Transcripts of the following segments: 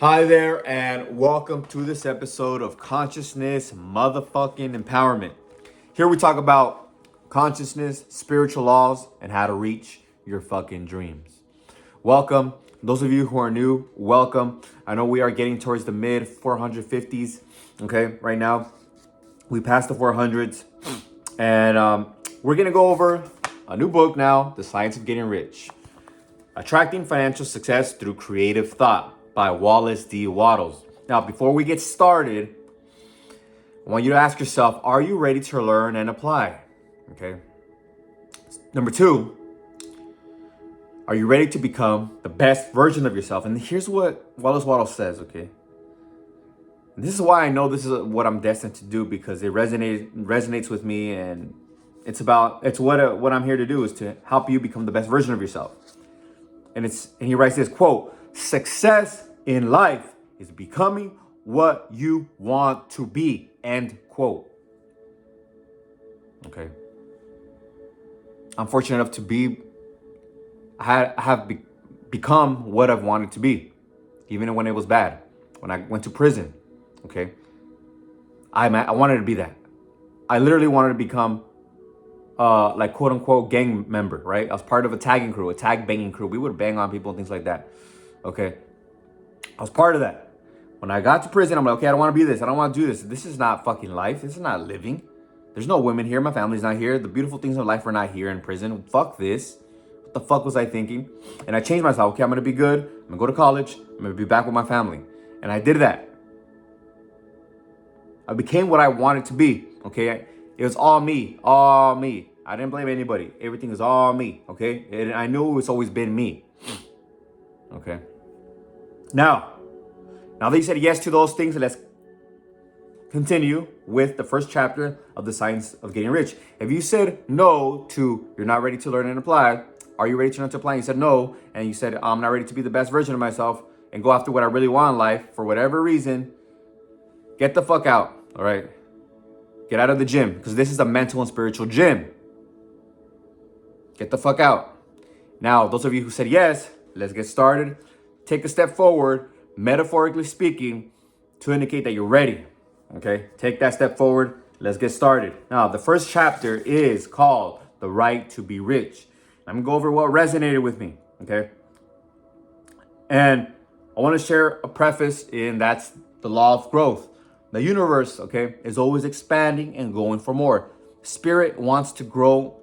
Hi there, and welcome to this episode of Consciousness Motherfucking Empowerment. Here we talk about consciousness, spiritual laws, and how to reach your fucking dreams. Welcome. Those of you who are new, welcome. I know we are getting towards the mid 450s, okay, right now. We passed the 400s, and we're going to go over a new book now, The Science of Getting Rich. Attracting Financial Success Through Creative Thought by Wallace D. Wattles. Now, before we get started, I want you to ask yourself, are you ready to learn and apply? Okay. Number two, are you ready to become the best version of yourself? And here's what Wallace Wattles says, okay? And this is why I know this is what I'm destined to do, because it resonates with me, and it's what I'm here to do is to help you become the best version of yourself. And he writes this quote, "Success in life is becoming what you want to be," end quote. Okay. I'm fortunate enough to become what I've wanted to be, even when it was bad. When I went to prison, okay, I wanted to be that. I literally wanted to become like quote unquote gang member, right? I was part of a tagging crew, a tag banging crew. We would bang on people and things like that. Okay. I was part of that. When I got to prison, I'm like, okay, I don't want to be this. I don't want to do this. This is not fucking life. This is not living. There's no women here. My family's not here. The beautiful things of life are not here in prison. Fuck this. What the fuck was I thinking? And I changed myself. Okay, I'm going to be good. I'm going to go to college. I'm going to be back with my family. And I did that. I became what I wanted to be. Okay. It was all me. All me. I didn't blame anybody. Everything is all me. Okay. And I knew it's always been me. Okay. Now that you said yes to those things, let's continue with the first chapter of The Science of Getting Rich. If you said no to you're not ready to learn and apply, are you ready to learn to apply? And you said no, and you said I'm not ready to be the best version of myself and go after what I really want in life for whatever reason, get the fuck out, all right? Get out of the gym, because this is a mental and spiritual gym. Get the fuck out. Now, those of you who said yes, let's get started. Take a step forward, metaphorically speaking, to indicate that you're ready. Okay, take that step forward. Let's get started. Now, the first chapter is called The Right to Be Rich. I'm gonna go over what resonated with me. Okay, and I want to share a preface, and that's the law of growth. The universe, okay, is always expanding and going for more. Spirit wants to grow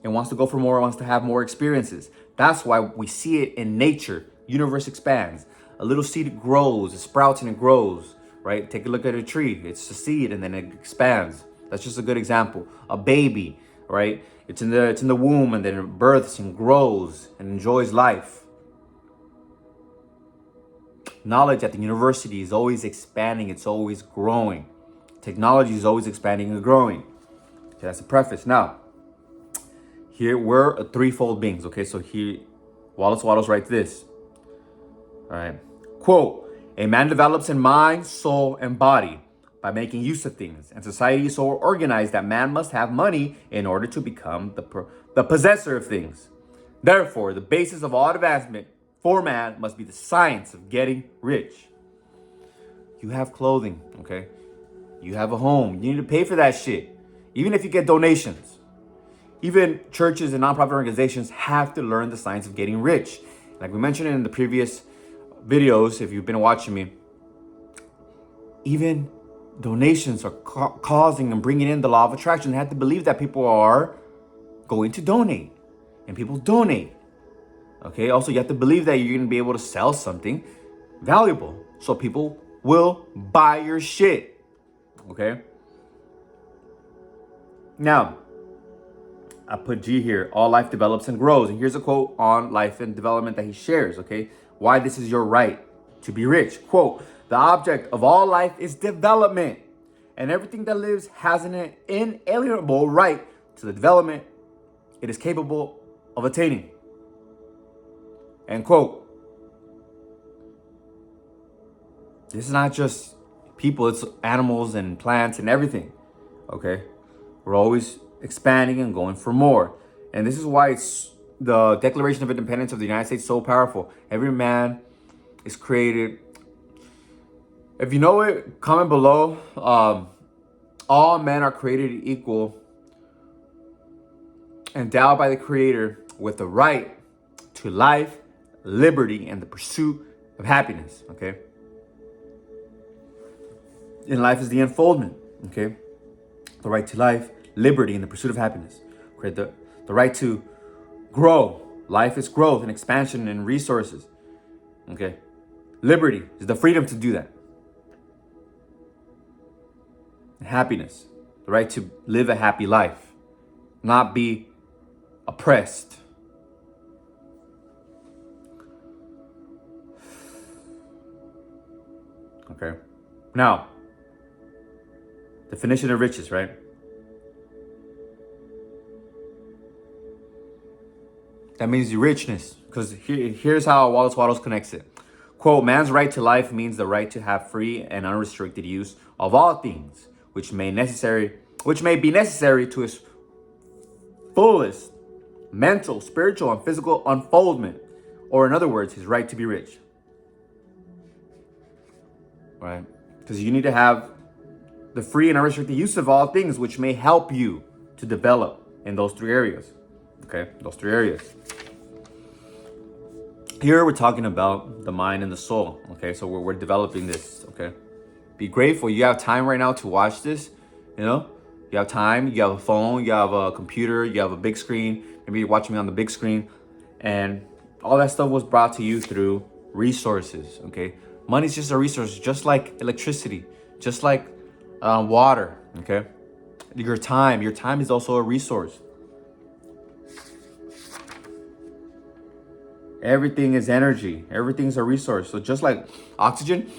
and wants to go for more, wants to have more experiences. That's why we see it in nature. Universe expands. A little seed grows, it sprouts and it grows, right? Take a look at a tree. It's a seed and then it expands. That's just a good example. A baby, right? It's in the womb and then it births and grows and enjoys life. Knowledge at the university is always expanding. It's always growing. Technology is always expanding and growing. Okay, that's the preface. Now, here we're a threefold beings. Okay, so here Wallace writes this. All right. Quote, "A man develops in mind, soul, and body by making use of things. And society is so organized that man must have money in order to become the possessor of things. Therefore, the basis of all advancement for man must be the science of getting rich." You have clothing, okay? You have a home. You need to pay for that shit. Even if you get donations. Even churches and nonprofit organizations have to learn the science of getting rich. Like we mentioned in the previous videos, if you've been watching me, even donations are causing and bringing in the law of attraction. They have to believe that people are going to donate, and people donate. Okay, also you have to believe that you're going to be able to sell something valuable, so people will buy your shit. Okay, now I put G here. All life develops and grows. And here's a quote on life and development that he shares, okay? Why this is your right to be rich. Quote, "The object of all life is development, and everything that lives has an inalienable right to the development it is capable of attaining." End quote. This is not just people, it's animals and plants and everything, okay? We're always expanding and going for more. And this is why it's the Declaration of Independence of the United States so powerful. Every man is created If you know it, comment below. All men are created equal, endowed by the Creator with the right to life, liberty, and the pursuit of happiness, okay? And life is the unfoldment, okay? The right to life, liberty, and the pursuit of happiness. Okay? The right to grow. Life is growth and expansion and resources, okay? Liberty is the freedom to do that. And happiness, the right to live a happy life, not be oppressed. Okay? Now, definition of riches, right? That means your richness. Because here's how Wallace Wattles connects it. Quote, man's right to life means the right to have free and unrestricted use of all things, which may be necessary to his fullest mental, spiritual, and physical unfoldment. Or in other words, his right to be rich. Right? Because you need to have the free and unrestricted use of all things, which may help you to develop in those three areas. Okay, those three areas. Here we're talking about the mind and the soul. Okay, so we're developing this. Okay, be grateful. You have time right now to watch this. You know, you have time. You have a phone. You have a computer. You have a big screen. Maybe you're watching me on the big screen, and all that stuff was brought to you through resources. Okay, money's just a resource, just like electricity, just like water. Okay, your time is also a resource. Everything is energy. Everything's a resource. So just like oxygen,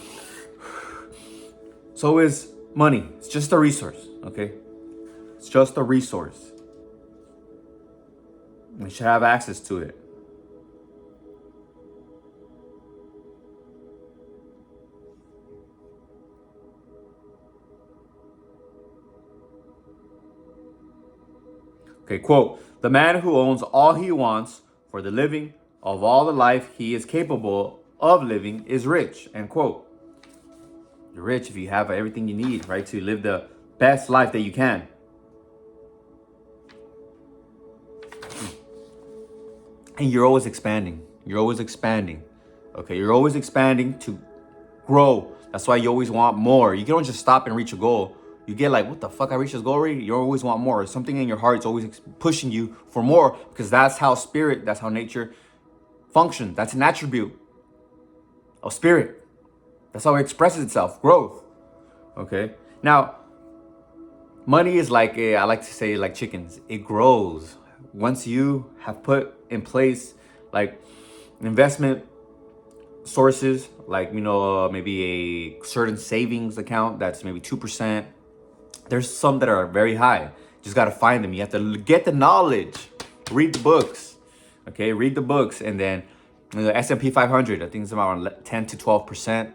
so is money. It's just a resource, okay? It's just a resource. We should have access to it. Okay, quote, the man who owns all he wants for the living of all the life he is capable of living is rich, end quote. You're rich if you have everything you need, right, to live the best life that you can. And you're always expanding. You're always expanding. Okay, you're always expanding to grow. That's why you always want more. You don't just stop and reach a goal. You get like, what the fuck, I reached this goal already? You always want more. Something in your heart is always pushing you for more, because that's how spirit, that's how nature function. That's an attribute of spirit. That's how it expresses itself, growth. Okay. Now, money is like I like to say, like chickens. It grows. Once you have put in place like investment sources, like, maybe a certain savings account that's maybe 2%. There's some that are very high. Just got to find them. You have to get the knowledge, read the books. Okay, read the books, and then the S&P 500, I think it's about 10 to 12%,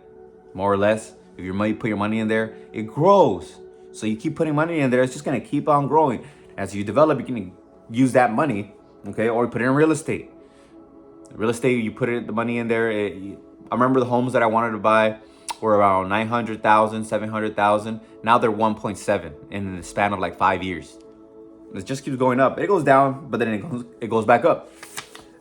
more or less. If your money, put your money in there, it grows. So you keep putting money in there, it's just gonna keep on growing. As you develop, you can use that money, okay, or put it in real estate. Real estate, you put the money in there. I remember the homes that I wanted to buy were around 900,000, 700,000. Now they're 1.7 in the span of like 5 years. It just keeps going up. It goes down, but then it goes back up.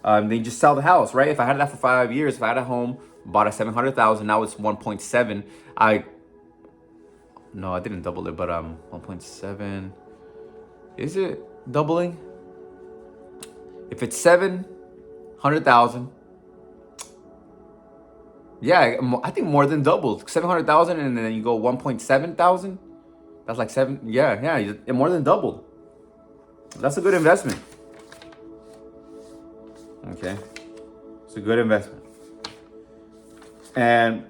Then you just sell the house, right? If I had that for 5 years, if I had a home, bought a 700,000, now it's 1.7. I didn't double it, but 1.7. Is it doubling? If it's 700,000, yeah, I think more than doubled. 700,000, and then you go 1.7 thousand. That's like seven. Yeah, it more than doubled. That's a good investment. Okay, it's a good investment. And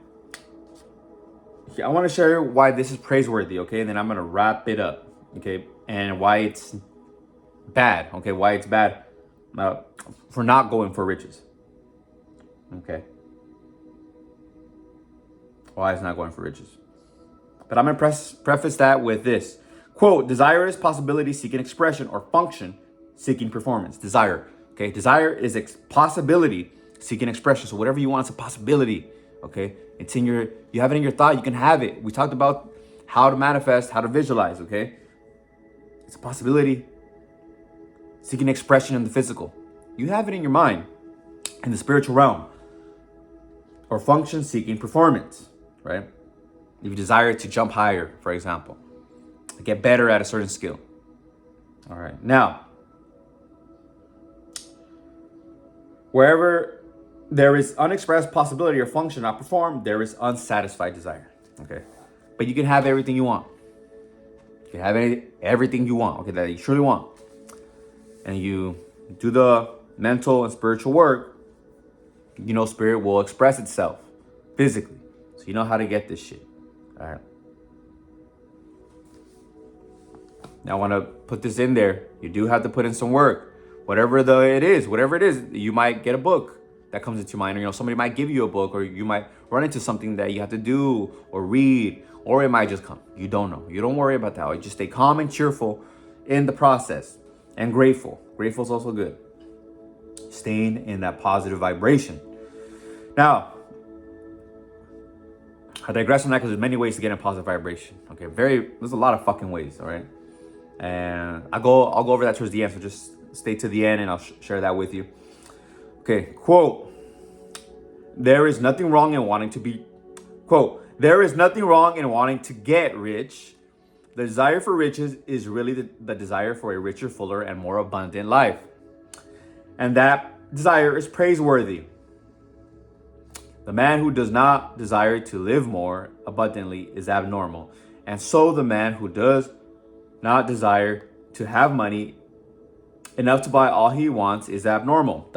I want to share why this is praiseworthy, okay? And then I'm going to wrap it up, okay? And why it's bad, okay? Why it's bad for not going for riches, okay? Why it's not going for riches. But I'm going to preface that with this. Quote, desire is possibility seeking expression, or function seeking performance. Desire, okay? Desire is possibility seeking expression. So whatever you want is a possibility, okay? It's in your, you have it in your thought, you can have it. We talked about how to manifest, how to visualize, okay? It's a possibility. Seeking expression in the physical. You have it in your mind, in the spiritual realm. Or function seeking performance, right? If you desire to jump higher, for example, get better at a certain skill. All right, now, wherever there is unexpressed possibility or function not performed, there is unsatisfied desire, okay? But you can have everything you want. You can have everything you want, okay, that you truly want. And you do the mental and spiritual work, you know, spirit will express itself physically. So you know how to get this shit, all right? Now I want to put this in there. You do have to put in some work. Whatever it is, you might get a book that comes into your mind, or you know, somebody might give you a book, or you might run into something that you have to do or read, or it might just come. You don't know. You don't worry about that. You just stay calm and cheerful in the process, and grateful. Grateful is also good. Staying in that positive vibration. Now, I digress on that because there's many ways to get in positive vibration. Okay, there's a lot of fucking ways. All right. And I'll go over that towards the end, so just stay to the end and I'll share that with you. Okay, quote, there is nothing wrong in wanting to be, quote, there is nothing wrong in wanting to get rich. The desire for riches is really the desire for a richer, fuller, and more abundant life. And that desire is praiseworthy. The man who does not desire to live more abundantly is abnormal. And so the man who does not desire to have money enough to buy all he wants is abnormal. ...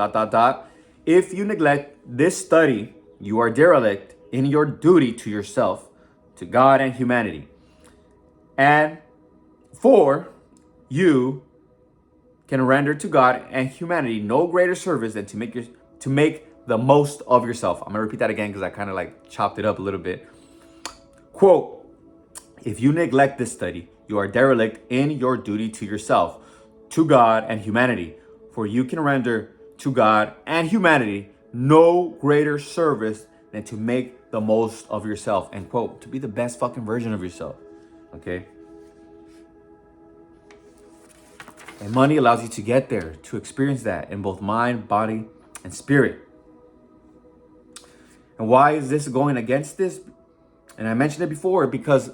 If you neglect this study, you are derelict in your duty to yourself, to God and humanity. And for you can render to God and humanity no greater service than to make the most of yourself. I'm gonna repeat that again because I kind of like chopped it up a little bit. Quote, if you neglect this study, you are derelict in your duty to yourself, to God and humanity. For you can render to God and humanity no greater service than to make the most of yourself. End quote. To be the best fucking version of yourself. Okay? And money allows you to get there, to experience that in both mind, body, and spirit. And why is this going against this? And I mentioned it before, because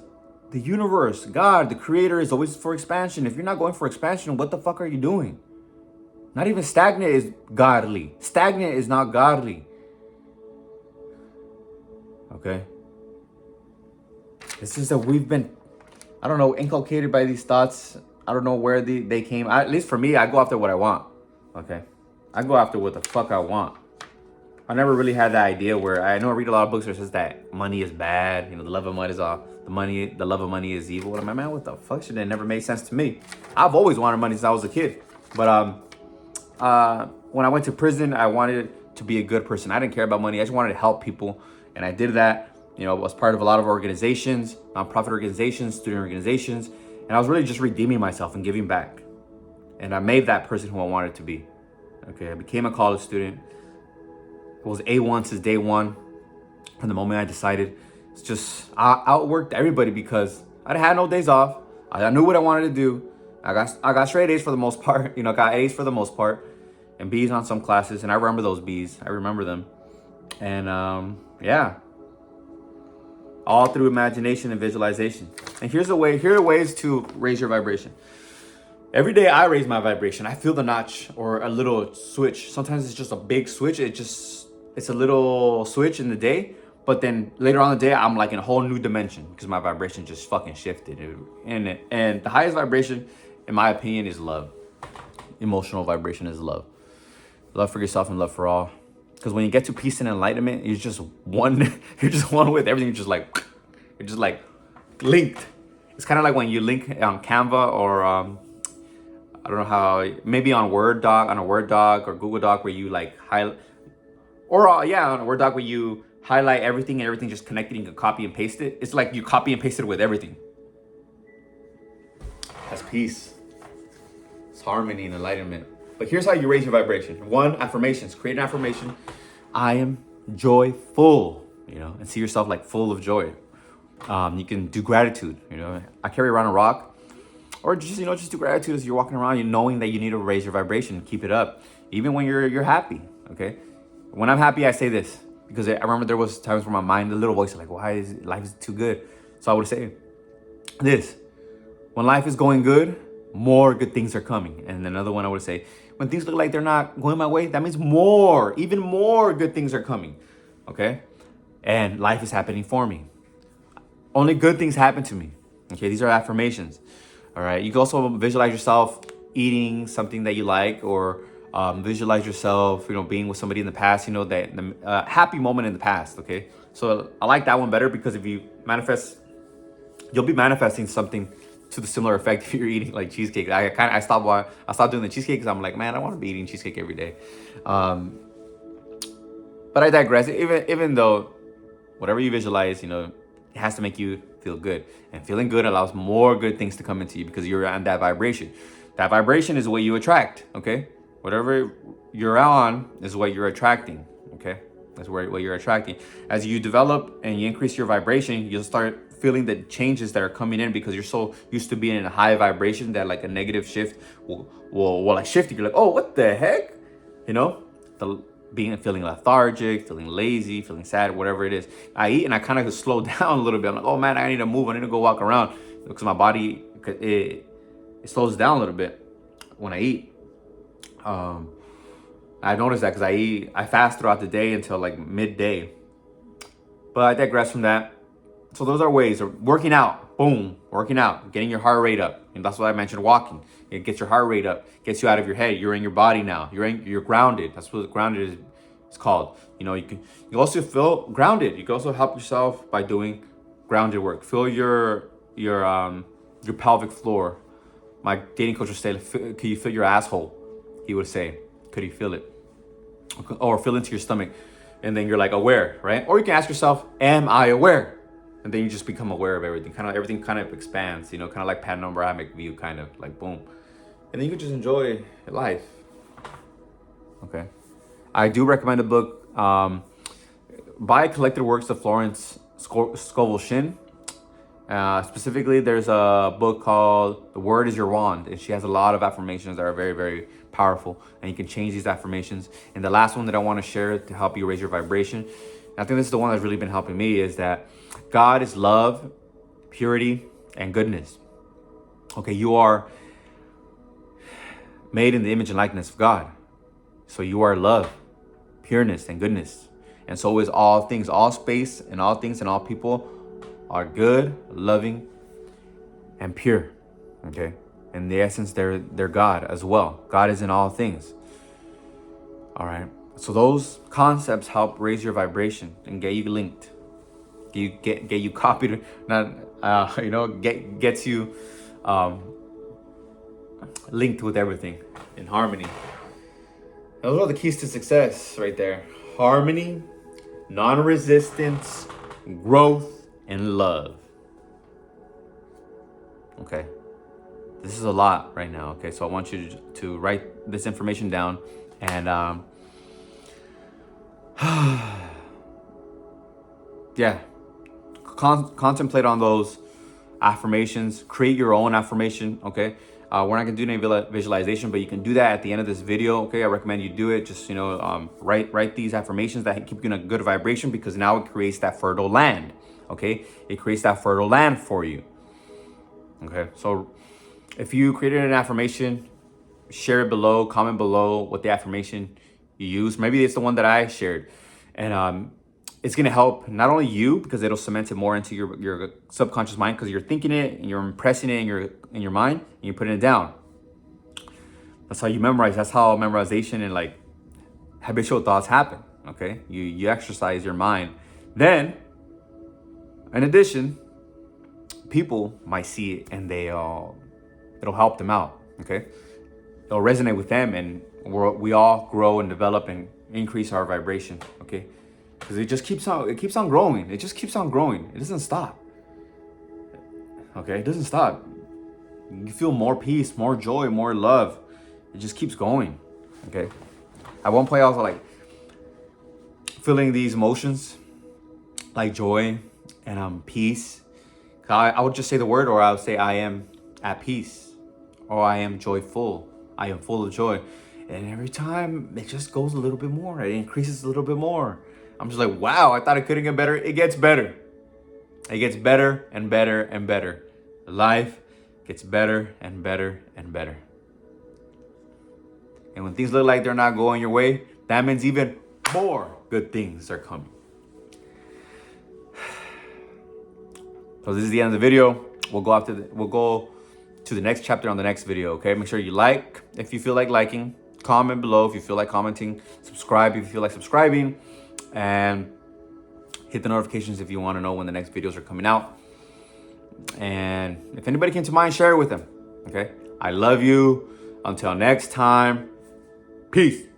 the universe, God, the creator, is always for expansion. If you're not going for expansion, what the fuck are you doing? Not even stagnant is godly. Stagnant is not godly. Okay? It's just that we've been, I don't know, inculcated by these thoughts. I don't know where they came. At least for me, I go after what I want. Okay? I go after what the fuck I want. I never really had that idea where I know I read a lot of books where it says that money is bad. You know, the love of money is all the love of money is evil. And I'm like, man, what the fuck? Shit, it never made sense to me. I've always wanted money since I was a kid. But when I went to prison, I wanted to be a good person. I didn't care about money. I just wanted to help people. And I did that, you know, was part of a lot of organizations, nonprofit organizations, student organizations. And I was really just redeeming myself and giving back. And I made that person who I wanted to be. Okay, I became a college student. It was A1 since day one. From the moment I decided, it's just, I outworked everybody because I had no days off. I knew what I wanted to do. I got straight A's for the most part. You know, got A's for the most part. And B's on some classes. And I remember those B's. I remember them. And yeah. All through imagination and visualization. And here are ways to raise your vibration. Every day I raise my vibration. I feel the notch or a little switch. Sometimes it's just a big switch. It's a little switch in the day. But then later on in the day, I'm like in a whole new dimension because my vibration just fucking shifted. And the highest vibration, in my opinion, is love. Emotional vibration is love. Love for yourself and love for all. Because when you get to peace and enlightenment, you're just one with everything. You're just like linked. It's kind of like when you link on Canva or I don't know how, maybe on a Word doc or Google Doc where you like highlight, or on a Word doc where you highlight everything and everything just connected, you can copy and paste it. It's like you copy and paste it with everything. That's peace. It's harmony and enlightenment. But here's how you raise your vibration. 1, affirmations. Create an affirmation. I am joyful. you know, and see yourself like full of joy. You can do gratitude, you know. I carry around a rock, or just, you know, just do gratitude as you're walking around, you knowing that you need to raise your vibration, keep it up, even when you're happy. Okay, when I'm happy, I say this because I remember there was times where my mind, the little voice, is like, why is life is too good? So I would say this: when life is going good, more good things are coming. And another one I would say, when things look like they're not going my way, that means even more good things are coming. Okay, and life is happening for me. Only good things happen to me. Okay, these are affirmations. All right, you can also visualize yourself eating something that you like, or visualize yourself, you know, being with somebody in the past, you know, that the happy moment in the past. Okay, so I like that one better because if you manifest, you'll be manifesting something to the similar effect if you're eating like cheesecake. I stopped doing the cheesecake because I'm like, man, I want to be eating cheesecake every day. But I digress. Even though whatever you visualize, you know, it has to make you feel good. And feeling good allows more good things to come into you because you're on that vibration. That vibration is what you attract, okay? Whatever you're on is what you're attracting, okay? That's what you're attracting. As you develop and you increase your vibration, you'll start feeling the changes that are coming in because you're so used to being in a high vibration that like a negative shift will like shift you. You're like, oh, what the heck? You know? Feeling lethargic, feeling lazy, feeling sad, whatever it is. I eat and I kind of slow down a little bit. I'm like, oh man, I need to move. I need to go walk around because my body, it slows down a little bit when I eat. I noticed that because I fast throughout the day until like midday. But I digress from that. So those are ways of working out. Boom, working out, getting your heart rate up. And that's what I mentioned, walking. It gets your heart rate up, gets you out of your head. You're in your body now. You're grounded. That's what grounded is called. You know, you also feel grounded. You can also help yourself by doing grounded work. Feel your pelvic floor. My dating coach would say, "Can you feel your asshole?" He would say, "Could you feel it?" Or feel into your stomach, and then you're like aware, right? Or you can ask yourself, "Am I aware?" And then you just become aware of everything. Everything kind of expands, you know, kind of like panoramic view, kind of like boom. And then you can just enjoy life. Okay. I do recommend the book by Collected Works of Florence Scovel Shinn. Specifically, there's a book called The Word is Your Wand. And she has a lot of affirmations that are very, very powerful. And you can change these affirmations. And the last one that I want to share to help you raise your vibration, I think this is the one that's really been helping me, is that God is love, purity, and goodness. Okay, you are made in the image and likeness of God. So you are love, pureness, and goodness. And so is all things, all space, and all things and all people are good, loving, and pure. Okay? In the essence, they're God as well. God is in all things. All right? So those concepts help raise your vibration and get you linked. Get you copied, gets you linked with everything in harmony. Those are the keys to success right there. Harmony, non-resistance, growth, and love. Okay. This is a lot right now. Okay. So I want you to write this information down and yeah. Contemplate on those affirmations. Create your own affirmation. Okay. We're not gonna do any visualization, but you can do that at the end of this video. Okay, I recommend you do it. Just write these affirmations that keep you in a good vibration, because now it creates that fertile land. Okay, it creates that fertile land for you. Okay, so if you created an affirmation, share it below, comment below what the affirmation you use. Maybe it's the one that I shared, and it's gonna help not only you, because it'll cement it more into your subconscious mind, because you're thinking it and you're impressing it in your mind and you're putting it down. That's how you memorize. That's how memorization and like habitual thoughts happen. Okay, you exercise your mind. Then, in addition, people might see it and it'll help them out. Okay, it'll resonate with them, and we all grow and develop and increase our vibration. Okay. Because it keeps on growing. It just keeps on growing. It doesn't stop. Okay, it doesn't stop. You feel more peace, more joy, more love. It just keeps going. Okay. At one point I was like feeling these emotions, like joy and peace. I would just say the word, or I would say I am at peace, or I am joyful. I am full of joy. And every time it just goes a little bit more. It increases a little bit more. I'm just like, wow, I thought it couldn't get better. It gets better. It gets better and better and better. Life gets better and better and better. And when things look like they're not going your way, that means even more good things are coming. So this is the end of the video. We'll go to the next chapter on the next video, okay? Make sure you like if you feel like liking, comment below if you feel like commenting, subscribe if you feel like subscribing, and hit the notifications if you want to know when the next videos are coming out. And if anybody came to mind, share it with them, okay? I love you. Until next time, peace.